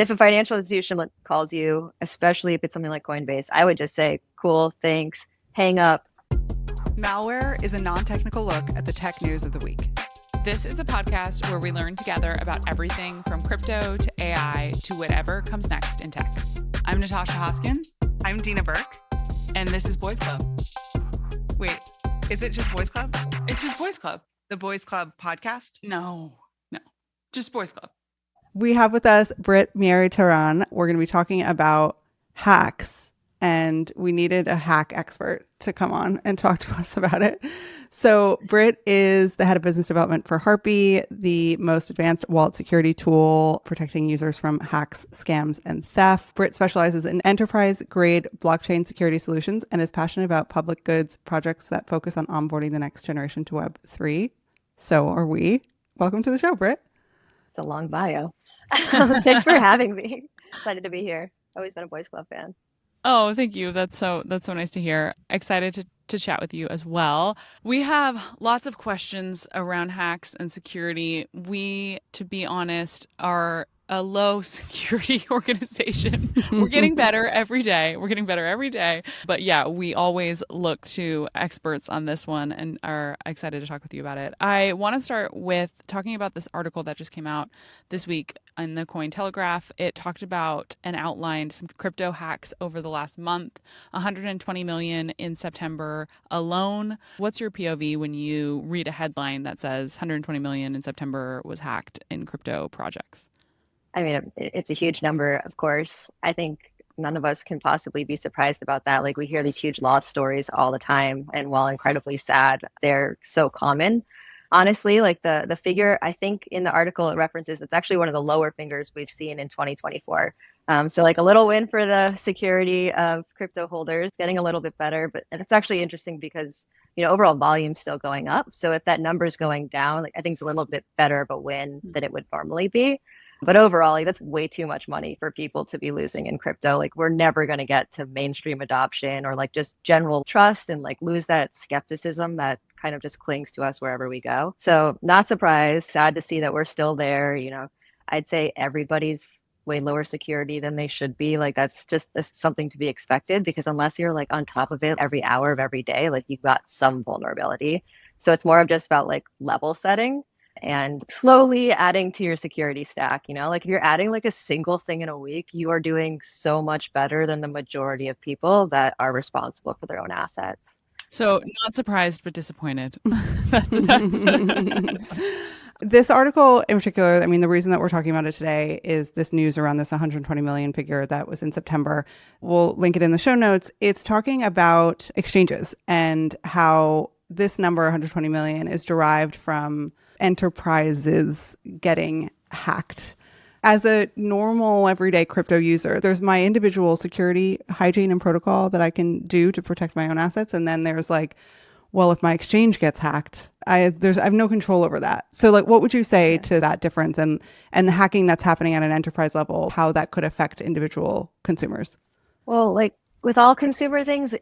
If a financial institution calls you, especially if it's something like Coinbase, I would just say, cool, thanks, hang up. Malware is a non-technical look at the tech news of the week. This is a podcast where we learn together about everything from crypto to AI to whatever comes next in tech. I'm Natasha Hoskins. I'm Dina Burke. And this is Boys Club. Wait, is it just Boys Club? It's just Boys Club. The Boys Club podcast? No, just Boys Club. We have with us Brit Miri Teran. We're going to be talking about hacks, and we needed a hack expert to come on and talk to us about it. So Brit is the head of business development for Harpy, the most advanced wallet security tool protecting users from hacks, scams, and theft. Brit specializes in enterprise-grade blockchain security solutions and is passionate about public goods projects that focus on onboarding the next generation to Web3. So are we. Welcome to the show, Brit. It's a long bio. Thanks for having me. Excited to be here. Always been a Boys Club fan. Oh, thank you. That's so nice to hear. Excited to chat with you as well. We have lots of questions around hacks and security. We, to be honest, are a low security organization. We're getting better every day. But yeah, we always look to experts on this one and are excited to talk with you about it. I want to start with talking about this article that just came out this week in the Cointelegraph. It talked about and outlined some crypto hacks over the last month, 120 million in September alone. What's your POV when you read a headline that says 120 million in September was hacked in crypto projects? I mean, it's a huge number, of course. I think none of us can possibly be surprised about that. Like, we hear these huge loss stories all the time, and while incredibly sad, they're so common. Honestly, like the figure, I think in the article it references, it's actually one of the lower figures we've seen in 2024. So like a little win for the security of crypto holders, getting a little bit better. But it's actually interesting because, overall volume's still going up. So if that number is going down, like, I think it's a little bit better of a win than it would normally be. But overall, like, that's way too much money for people to be losing in crypto. Like, we're never going to get to mainstream adoption or like just general trust and like lose that skepticism that kind of just clings to us wherever we go. So not surprised, sad to see that we're still there. I'd say everybody's way lower security than they should be. Like, that's something to be expected, because unless you're like on top of it every hour of every day, like, you've got some vulnerability. So it's more of just about like level setting and slowly adding to your security stack. Like, if you're adding like a single thing in a week, you are doing so much better than the majority of people that are responsible for their own assets. So not surprised, but disappointed. This article in particular, I mean, the reason that we're talking about it today is this news around this 120 million figure that was in September. We'll link it in the show notes. It's talking about exchanges and how this number, 120 million, is derived from enterprises getting hacked. As a normal everyday crypto user, there's my individual security hygiene and protocol that I can do to protect my own assets. And then there's like, well, if my exchange gets hacked, I have no control over that. So like, what would you say to that difference and the hacking that's happening at an enterprise level, how that could affect individual consumers? Well, like with all consumer things,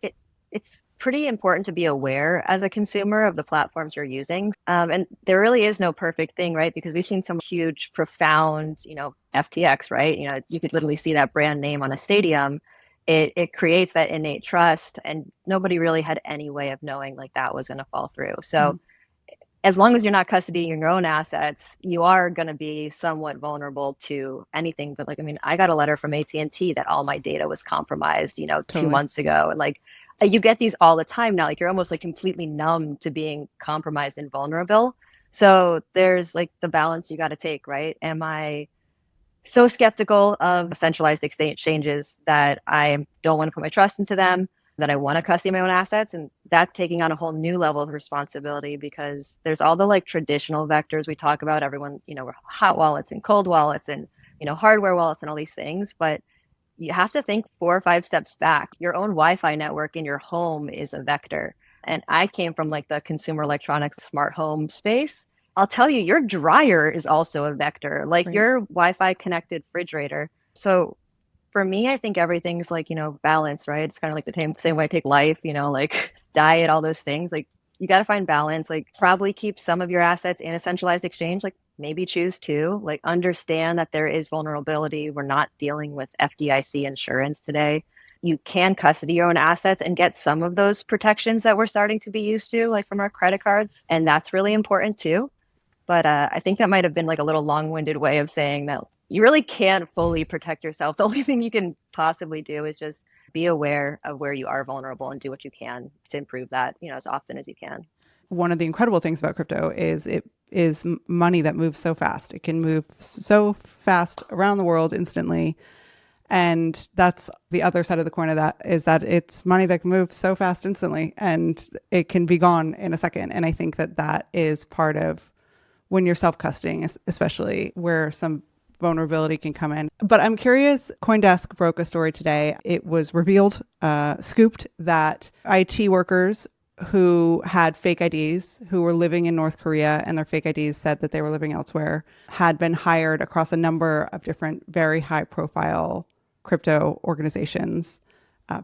it's pretty important to be aware as a consumer of the platforms you're using. And there really is no perfect thing, right? Because we've seen some huge, profound, FTX, right? You could literally see that brand name on a stadium. It creates that innate trust, and nobody really had any way of knowing like that was going to fall through. So as long as you're not custodying your own assets, you are going to be somewhat vulnerable to anything. But like, I mean, I got a letter from AT&T that all my data was compromised, Totally. 2 months ago. And like, you get these all the time now. Like, you're almost like completely numb to being compromised and vulnerable. So there's like the balance you got to take, right? Am I so skeptical of centralized exchanges that I don't want to put my trust into them, that I want to custody my own assets? And that's taking on a whole new level of responsibility, because there's all the like traditional vectors we talk about. Everyone, hot wallets and cold wallets and, hardware wallets and all these things. But you have to think 4 or 5 steps back. Your own Wi-Fi network in your home is a vector. And I came from like the consumer electronics smart home space. I'll tell you, your dryer is also a vector, like Right. your Wi-Fi connected refrigerator. So for me, I think everything's like, balance, right? It's kind of like the same way I take life, like diet, all those things. Like, you got to find balance, like probably keep some of your assets in a centralized exchange. Like, maybe choose to like understand that there is vulnerability. We're not dealing with FDIC insurance today. You can custody your own assets and get some of those protections that we're starting to be used to, like from our credit cards. And that's really important too. But I think that might have been like a little long-winded way of saying that you really can't fully protect yourself. The only thing you can possibly do is just be aware of where you are vulnerable and do what you can to improve that, as often as you can. One of the incredible things about crypto is it is money that moves so fast. It can move so fast around the world instantly. And that's the other side of the coin of that, is that it's money that can move so fast instantly and it can be gone in a second. And I think that that is part of when you're self-custodying, especially, where some vulnerability can come in. But I'm curious, CoinDesk broke a story today. It was revealed, scooped, that IT workers who had fake IDs, who were living in North Korea and their fake IDs said that they were living elsewhere, had been hired across a number of different very high profile crypto organizations,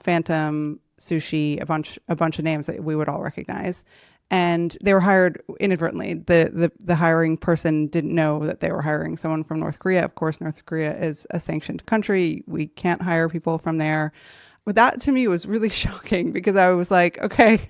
Phantom, Sushi, a bunch of names that we would all recognize. And they were hired inadvertently. The hiring person didn't know that they were hiring someone from North Korea. Of course, North Korea is a sanctioned country. We can't hire people from there. But that to me was really shocking, because I was like, okay,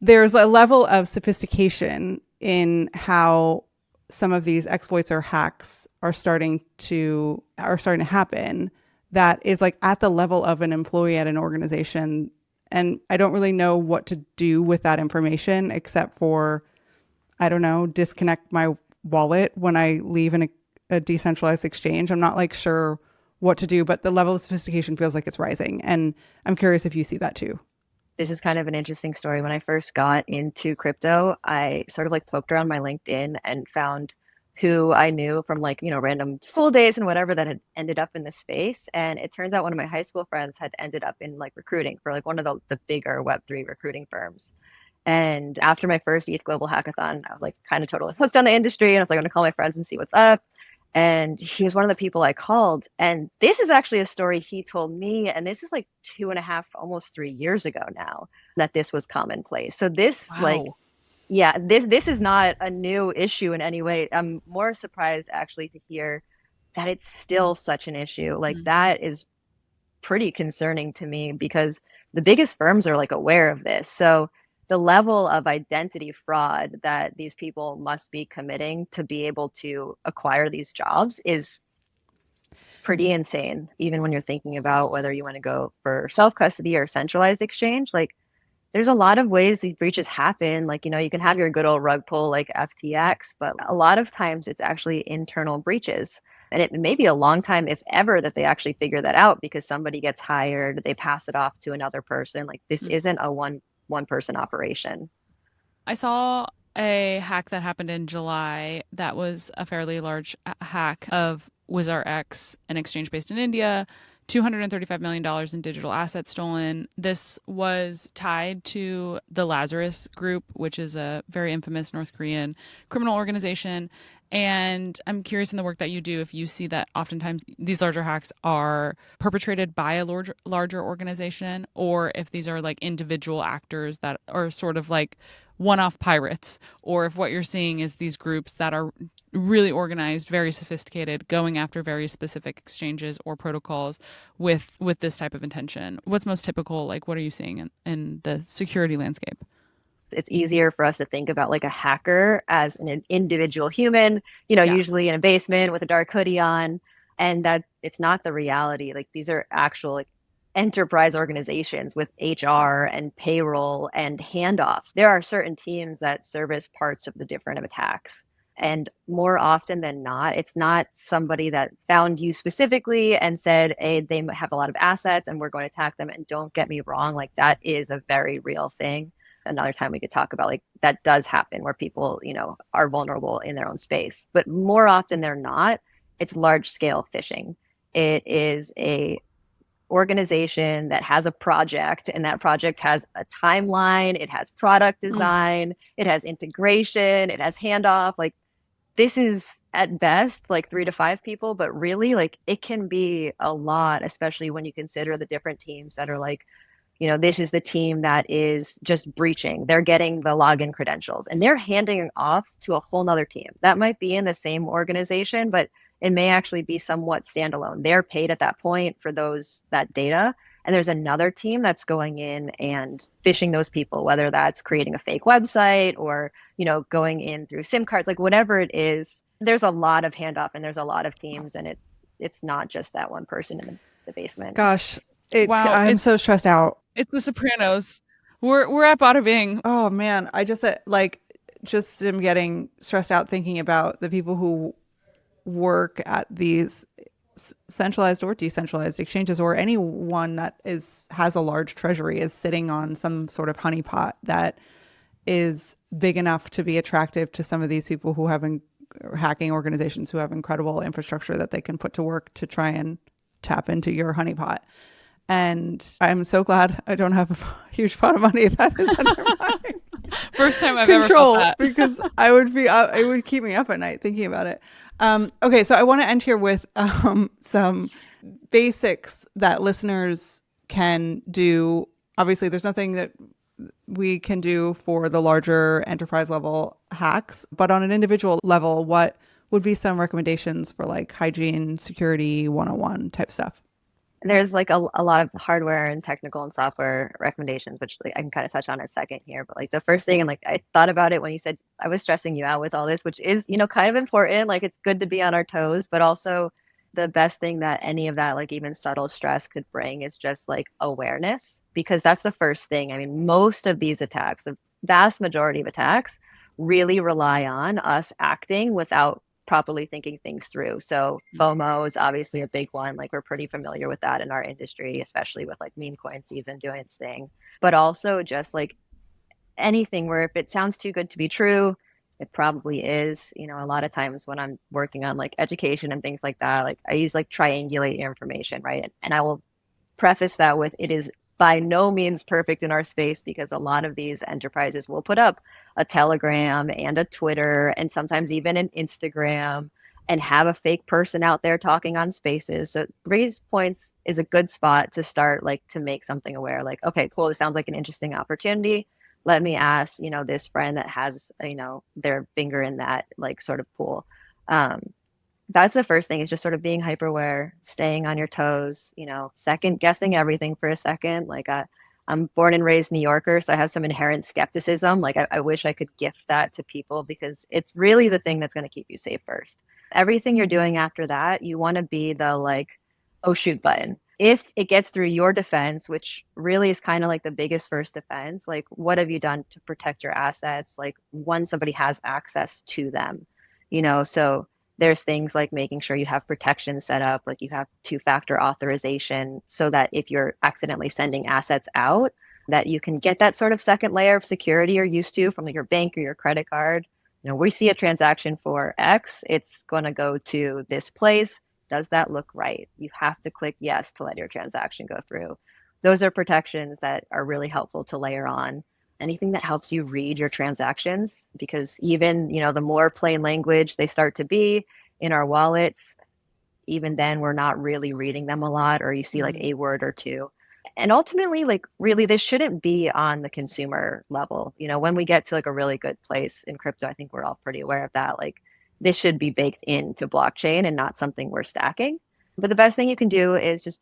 there's a level of sophistication in how some of these exploits or hacks are starting to happen that is like at the level of an employee at an organization. And I don't really know what to do with that information except for, I don't know, disconnect my wallet when I leave in a decentralized exchange. I'm not like sure what to do, but the level of sophistication feels like it's rising. And I'm curious if you see that too. This is kind of an interesting story. When I first got into crypto, I sort of like poked around my LinkedIn and found who I knew from like, random school days and whatever that had ended up in this space. And it turns out one of my high school friends had ended up in like recruiting for like one of the bigger Web3 recruiting firms. And after my first ETH Global Hackathon, I was like kind of totally hooked on the industry. And I was like, I'm going to call my friends and see what's up. And he was one of the people I called. And this is actually a story he told me. And this is like 2.5, almost 3 years ago now, that this was commonplace. So this this is not a new issue in any way. I'm more surprised actually to hear that it's still such an issue. Like that is pretty concerning to me, because the biggest firms are like aware of this. So the level of identity fraud that these people must be committing to be able to acquire these jobs is pretty insane. Even when you're thinking about whether you want to go for self-custody or centralized exchange, like there's a lot of ways these breaches happen. Like, you can have your good old rug pull like FTX, but a lot of times it's actually internal breaches. And it may be a long time, if ever, that they actually figure that out, because somebody gets hired, they pass it off to another person. Like this isn't a one person operation. I saw a hack that happened in July that was a fairly large hack of WizRx, an exchange based in India. $235 million in digital assets stolen. This was tied to the Lazarus Group, which is a very infamous North Korean criminal organization. And I'm curious, in the work that you do, if you see that oftentimes these larger hacks are perpetrated by a larger organization, or if these are like individual actors that are sort of like one-off pirates, or if what you're seeing is these groups that are really organized, very sophisticated, going after very specific exchanges or protocols with this type of intention. What's most typical? Like, what are you seeing in the security landscape? It's easier for us to think about like a hacker as an individual human, usually in a basement with a dark hoodie on, and that it's not the reality. Like these are actual like enterprise organizations with HR and payroll and handoffs. There are certain teams that service parts of the different attacks. And more often than not, it's not somebody that found you specifically and said, hey, they have a lot of assets and we're going to attack them. And don't get me wrong, like that is a very real thing. Another time we could talk about like that does happen where people, are vulnerable in their own space. But more often than not, it's large scale phishing. It is a organization that has a project, and that project has a timeline, it has product design, it has integration, it has handoff. Like this is at best like 3 to 5 people, but really like it can be a lot, especially when you consider the different teams that are like this is the team that is just breaching. They're getting the login credentials and they're handing it off to a whole nother team that might be in the same organization, but it may actually be somewhat standalone. They're paid at that point for that data. And there's another team that's going in and phishing those people, whether that's creating a fake website or, going in through SIM cards, like whatever it is. There's a lot of handoff and there's a lot of teams, and it's not just that one person in the basement. Gosh, Wow, I'm so stressed out. It's The Sopranos. We're at Bada Bing. Oh man, I just just am getting stressed out thinking about the people who work at these centralized or decentralized exchanges, or anyone that has a large treasury is sitting on some sort of honeypot that is big enough to be attractive to some of these people who have hacking organizations who have incredible infrastructure that they can put to work to try and tap into your honeypot. And I'm so glad I don't have a huge pot of money that is under my first time I've control, ever felt that. because it would keep me up at night thinking about it. Okay, so I want to end here with some basics that listeners can do. Obviously, there's nothing that we can do for the larger enterprise level hacks, but on an individual level, what would be some recommendations for like hygiene, security 101 type stuff? There's like a lot of hardware and technical and software recommendations, which I can kind of touch on in a second here. But like the first thing, and like I thought about it when you said I was stressing you out with all this, which is, kind of important. Like it's good to be on our toes, but also the best thing that any of that, like even subtle stress could bring is just like awareness, because that's the first thing. I mean, most of these attacks, the vast majority of attacks really rely on us acting without properly thinking things through. So FOMO is obviously a big one. Like we're pretty familiar with that in our industry, especially with like meme coin season doing its thing. But also just like anything where if it sounds too good to be true, it probably is. A lot of times when I'm working on like education and things like that, like I use like triangulate information, right? And I will preface that with it is by no means perfect in our space, because a lot of these enterprises will put up a Telegram and a Twitter and sometimes even an Instagram and have a fake person out there talking on spaces. So 3 points is a good spot to start, like to make something aware, like, okay, cool, this sounds like an interesting opportunity. Let me ask, this friend that has, their finger in that like sort of pool. That's the first thing, is just sort of being hyper aware, staying on your toes, second guessing everything for a second. Like I'm born and raised New Yorker, so I have some inherent skepticism. Like I wish I could gift that to people, because it's really the thing that's going to keep you safe first. Everything you're doing after that, you want to be the like, oh shoot button. If it gets through your defense, which really is kind of like the biggest first defense, like what have you done to protect your assets? Like when somebody has access to them, so there's things like making sure you have protection set up, like you have 2-factor authorization, so that if you're accidentally sending assets out, that you can get that sort of second layer of security you're used to from like your bank or your credit card. We see a transaction for X, it's going to go to this place. Does that look right? You have to click yes to let your transaction go through. Those are protections that are really helpful to layer on. Anything that helps you read your transactions, because even, the more plain language they start to be in our wallets, even then we're not really reading them a lot, or you see like a word or two. And ultimately, like really, this shouldn't be on the consumer level. When we get to like a really good place in crypto, I think we're all pretty aware of that. Like this should be baked into blockchain and not something we're stacking. But the best thing you can do is just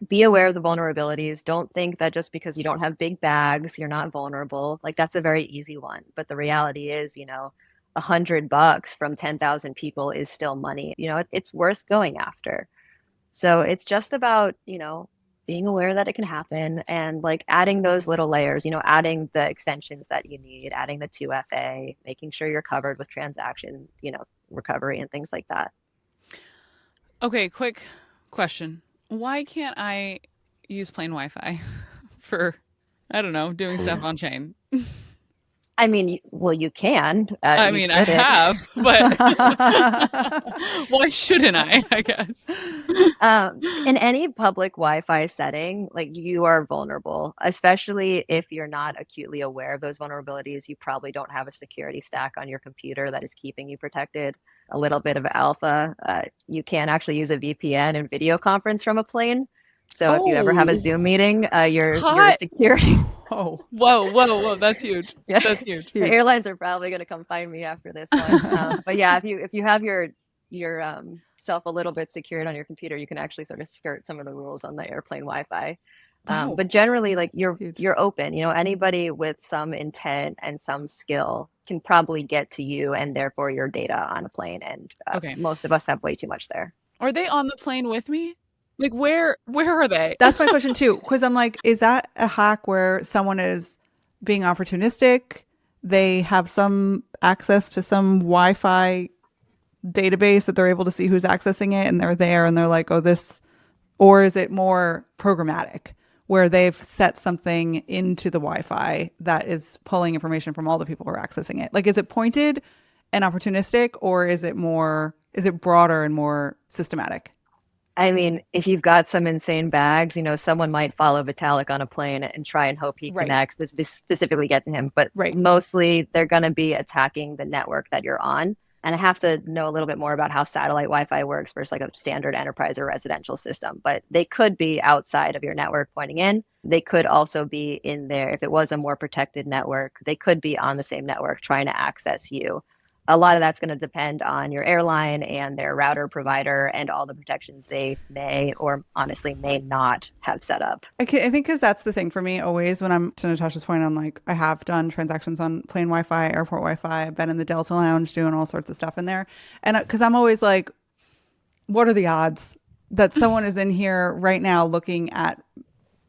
be aware of the vulnerabilities. Don't think that just because you don't have big bags, you're not vulnerable. Like that's a very easy one. But the reality is, $100 from 10,000 people is still money. It's worth going after. So it's just about, being aware that it can happen, and like adding those little layers, adding the extensions that you need, adding the 2FA, making sure you're covered with transaction, recovery and things like that. Okay, quick question. Why can't I use plain Wi-Fi for, I don't know, doing stuff on chain? I mean, well, you can. I mean, I have, but why shouldn't I guess? In any public Wi-Fi setting, like you are vulnerable, especially if you're not acutely aware of those vulnerabilities. You probably don't have a security stack on your computer that is keeping you protected. A little bit of alpha. You can actually use a VPN and video conference from a plane. So if you ever have a Oh, Zoom meeting, your hot. security, Oh, Whoa. That's huge. yeah, That's huge. the huge. airlines are probably going to come find me after this one. But yeah, if you have your self a little bit secured on your computer, you can actually sort of skirt some of the rules on the airplane Wi-Fi. Wow. But generally, like Huge. you're open. You know, anybody with some intent and some skill can probably get to you and therefore your data on a plane. And Okay. most of us have way too much there. Are they on the plane with me? Like where are they? That's my question too. Because I'm like, is that a hack where someone is being opportunistic? They have some access to some Wi-Fi database that they're able to see who's accessing it, and they're there, and they're like, oh, this. Or is it more programmatic, where they've set something into the Wi-Fi that is pulling information from all the people who are accessing it? Like, is it pointed and opportunistic, or is it broader and more systematic? I mean, if you've got some insane bags, you know, someone might follow Vitalik on a plane and try and hope he Right. connects to specifically get to him. But Right. mostly they're going to be attacking the network that you're on. And I have to know a little bit more about how satellite Wi-Fi works versus like a standard enterprise or residential system. But they could be outside of your network pointing in. They could also be in there. If it was a more protected network, they could be on the same network trying to access you. A lot of that's going to depend on your airline and their router provider and all the protections they may or honestly may not have set up. I think because that's the thing for me always when I'm to Natasha's point on like, I have done transactions on plane Wi-Fi, airport Wi-Fi. I've been in the Delta Lounge doing all sorts of stuff in there. And because I'm always like, what are the odds that someone is in here right now looking at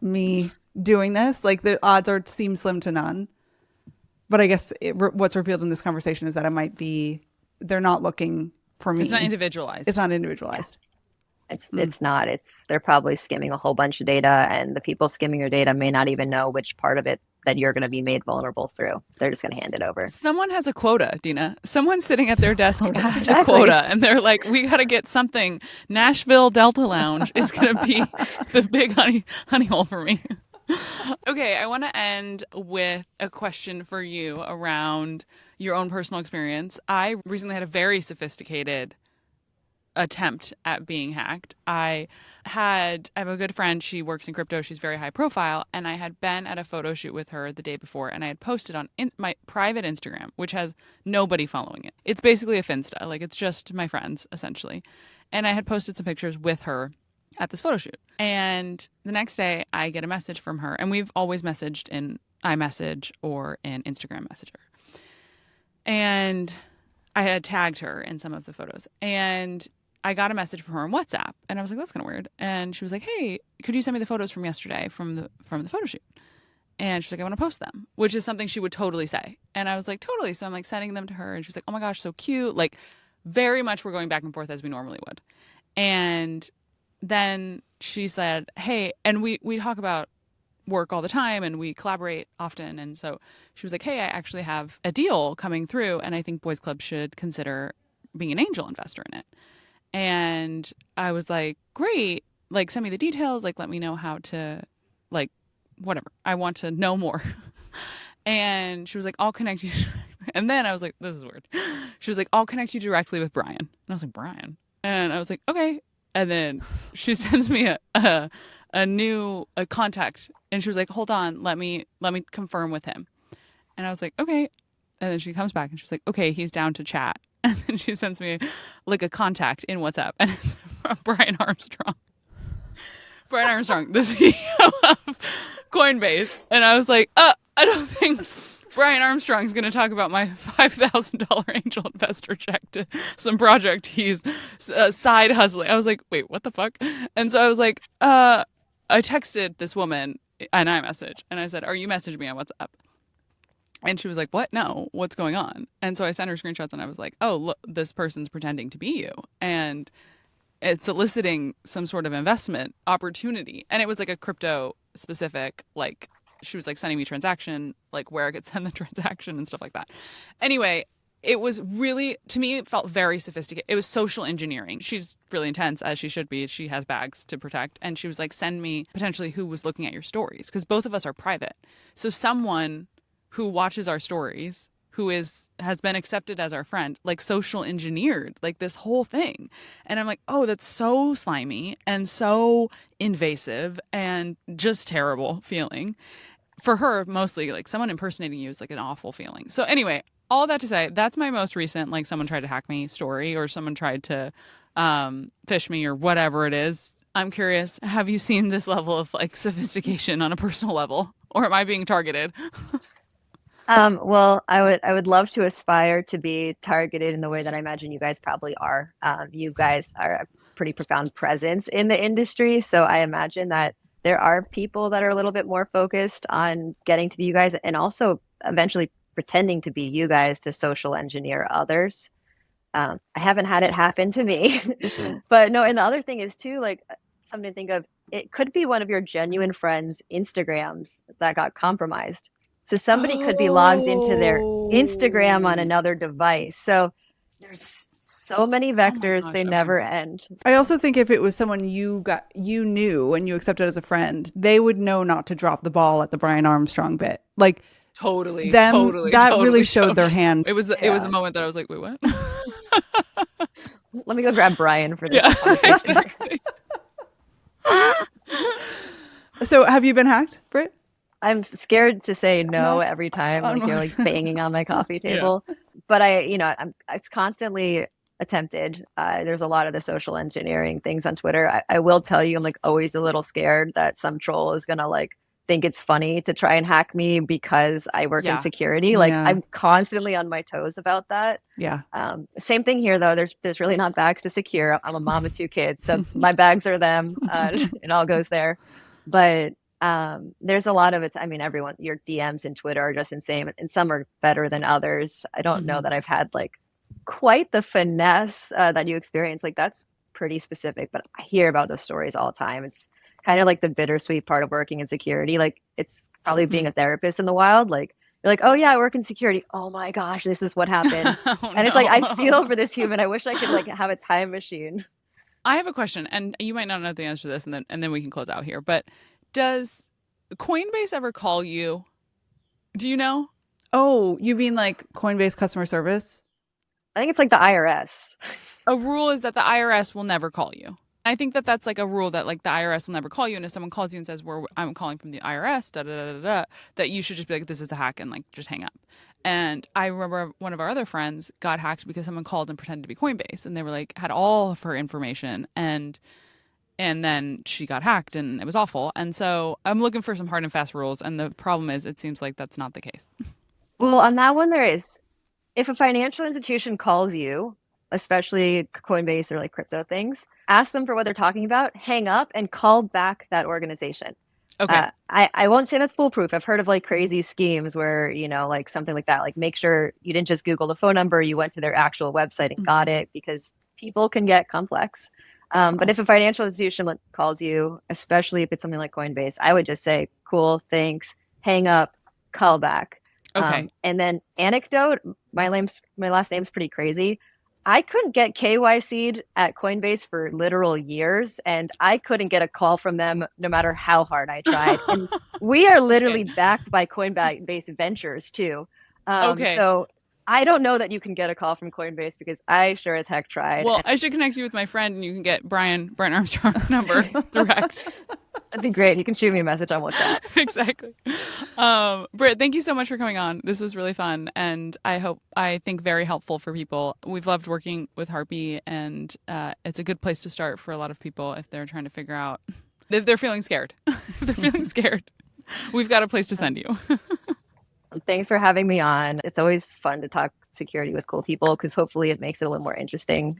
me doing this? Like the odds seem slim to none. But I guess what's revealed in this conversation is that they're not looking for me. It's not individualized. It's not individualized. It's not. They're probably skimming a whole bunch of data, and the people skimming your data may not even know which part of it that you're going to be made vulnerable through. They're just going to hand it over. Someone has a quota, Dina. Someone sitting at their desk has Exactly. a quota, and they're like, "We got to get something." Nashville Delta Lounge is going to be the big honey hole for me. Okay, I want to end with a question for you around your own personal experience. I recently had a very sophisticated attempt at being hacked. I have a good friend. She works in crypto. She's very high profile. And I had been at a photo shoot with her the day before, and I had posted on my private Instagram, which has nobody following it. It's basically a Finsta. Like, it's just my friends, essentially. And I had posted some pictures with her at this photo shoot. And the next day I get a message from her, and we've always messaged in iMessage or in Instagram Messenger. And I had tagged her in some of the photos, and I got a message from her on WhatsApp, and I was like, that's kind of weird. And she was like, hey, could you send me the photos from yesterday from the photo shoot? And she's like, I want to post them, which is something she would totally say. And I was like, totally. So I'm like sending them to her, and she's like, oh my gosh, so cute. Like, very much we're going back and forth as we normally would. And then she said, hey, and we talk about work all the time and we collaborate often. And so she was like, hey, I actually have a deal coming through, and I think Boys Club should consider being an angel investor in it. And I was like, great, like send me the details, like let me know how to, like, whatever. I want to know more. And she was like, I'll connect you. And then I was like, this is weird. She was like, I'll connect you directly with Brian. And I was like, Brian? And I was like, okay. And then she sends me a new contact, and she was like, hold on, let me confirm with him. And I was like, okay. And then she comes back and she's like, okay, he's down to chat. And then she sends me like a contact in WhatsApp, and it's from Brian Armstrong. Brian Armstrong, the CEO of Coinbase. And I was like, I don't think Brian Armstrong's going to talk about my $5,000 angel investor check to some project he's side hustling. I was like, wait, what the fuck? And so I was like, I texted this woman an iMessage, and I said, are you messaging me on WhatsApp? And she was like, what? No, what's going on? And so I sent her screenshots, and I was like, oh, look, this person's pretending to be you. And it's soliciting some sort of investment opportunity. And it was like a crypto specific, like, she was like sending me transaction, like where I could send the transaction and stuff like that. Anyway, it was really, to me, it felt very sophisticated. It was social engineering. She's really intense, as she should be. She has bags to protect. And she was like, send me potentially who was looking at your stories, because both of us are private. So someone who watches our stories, who has been accepted as our friend, like social engineered, like this whole thing. And I'm like, oh, that's so slimy and so invasive and just terrible feeling. For her, mostly like someone impersonating you is like an awful feeling. So anyway, all that to say, that's my most recent, like someone tried to hack me story, or someone tried to phish me, or whatever it is. I'm curious, have you seen this level of like sophistication on a personal level, or am I being targeted? Well, I would love to aspire to be targeted in the way that I imagine you guys probably are. You guys are a pretty profound presence in the industry, so I imagine that there are people that are a little bit more focused on getting to be you guys, and also eventually pretending to be you guys to social engineer others. I haven't had it happen to me, but no. And the other thing is too, like something to think of. It could be one of your genuine friends' Instagrams that got compromised. So somebody could be logged into their Instagram on Oh. another device. So there's so many Oh my vectors, gosh, they okay. never end. I also think if it was someone you knew and you accepted as a friend, they would know not to drop the ball at the Brian Armstrong bit. Like Totally, them, totally, that totally. really showed their hand. It was Yeah. a moment that I was like, wait, what? Let me go grab Brian for this Yeah, conversation. exactly. So have you been hacked, Britt? I'm scared to say no No? every time, like you're like banging on my coffee Yeah. table. But it's constantly attempted. There's a lot of the social engineering things on Twitter. I will tell you, I'm like always a little scared that some troll is gonna like think it's funny to try and hack me because I work in Yeah. security. Like Yeah. I'm constantly on my toes about that. Yeah. Same thing here though. There's really not bags to secure. I'm a mom of two kids, so my bags are them. It all goes there. But there's a lot of it. I mean, everyone, your DMs and Twitter are just insane, and some are better than others. I don't know that I've had like quite the finesse that you experience. Like that's pretty specific, but I hear about those stories all the time. It's kind of like the bittersweet part of working in security. Like it's probably being a therapist in the wild. Like you're like, oh yeah, I work in security. Oh my gosh, this is what happened. Oh, And it's like I no. feel for this human. I wish I could like have a time machine. I have a question, and you might not know the answer to this, and then we can close out here. But does Coinbase ever call you? Do you know? Oh, you mean like Coinbase customer service? I think it's like the IRS. A rule is that the IRS will never call you. I think that that's like a rule that like the IRS will never call you, and if someone calls you and says, I'm calling from the IRS," that you should just be like, "This is a hack," and like just hang up. And I remember one of our other friends got hacked because someone called and pretended to be Coinbase, and they were like had all of her information, and then she got hacked, and it was awful. And so I'm looking for some hard and fast rules, and the problem is it seems like that's not the case. Well, on that one, there is. If a financial institution calls you, especially Coinbase or like crypto things, ask them for what they're talking about, hang up, and call back that organization. Okay. I won't say that's foolproof. I've heard of like crazy schemes where, like something like that, like make sure you didn't just Google the phone number, you went to their actual website and got it, because people can get complex. But if a financial institution calls you, especially if it's something like Coinbase, I would just say, cool, thanks, hang up, call back. Okay. And then anecdote, my last name's pretty crazy. I couldn't get KYC'd at Coinbase for literal years, and I couldn't get a call from them no matter how hard I tried. And we are literally backed by Coinbase Ventures too. Okay. So I don't know that you can get a call from Coinbase because I sure as heck tried. Well, I should connect you with my friend, and you can get Brian Armstrong's number direct. That'd be great. You can shoot me a message on WhatsApp. Exactly. Britt, thank you so much for coming on. This was really fun, and I think very helpful for people. We've loved working with Harpy, and it's a good place to start for a lot of people if they're trying to figure out if they're feeling scared. If they're feeling scared, we've got a place to send you. Thanks for having me on. It's always fun to talk security with cool people because hopefully it makes it a little more interesting.